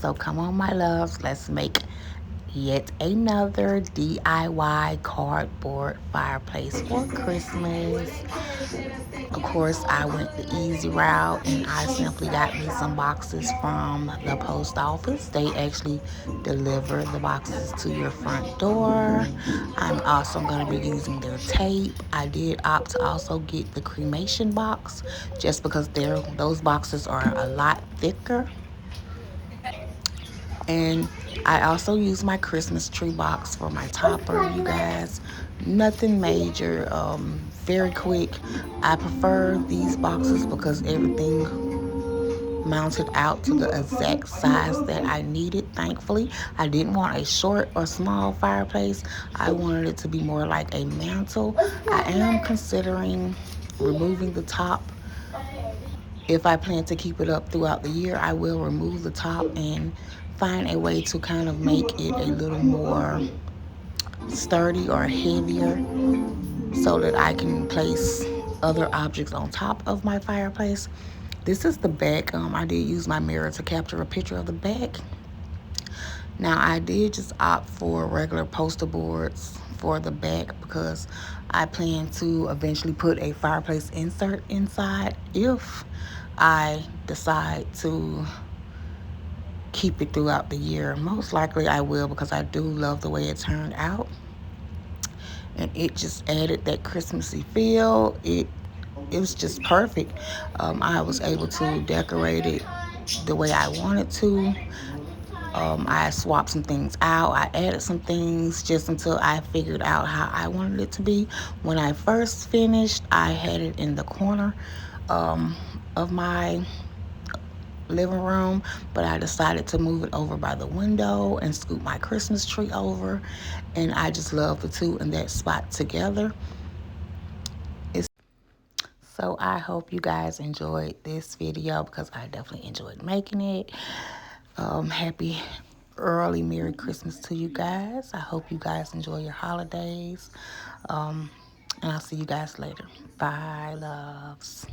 So come on, my loves, let's make yet another DIY cardboard fireplace for Christmas. Of course, I went the easy route and I simply got me some boxes from the post office. They actually deliver the boxes to your front door. I'm also going to be using their tape. I did opt to also get the cremation box just because those boxes are a lot thicker. And I also use my Christmas tree box for my topper, you guys. Nothing major, very quick. I prefer these boxes because everything mounted out to the exact size that I needed, thankfully. I didn't want a short or small fireplace. I wanted it to be more like a mantle. I am considering removing the top. If I plan to keep it up throughout the year, I will remove the top and find a way to kind of make it a little more sturdy or heavier so that I can place other objects on top of my fireplace. This is the back. I did use my mirror to capture a picture of the back. Now, I did just opt for regular poster boards for the back because I plan to eventually put a fireplace insert inside if I decide to keep it throughout the year. Most likely I will because I do love the way it turned out. And it just added that Christmassy feel. It was just perfect. I was able to decorate it the way I wanted to. I swapped some things out. I added some things just until I figured out how I wanted it to be. When I first finished, I had it in the corner um, of my living room, but I decided to move it over by the window and scoop my Christmas tree over. And I just love the two in that spot together. So I hope you guys enjoyed this video because I definitely enjoyed making it. Happy early Merry Christmas to you guys. I hope you guys enjoy your holidays. And I'll see you guys later. Bye, loves.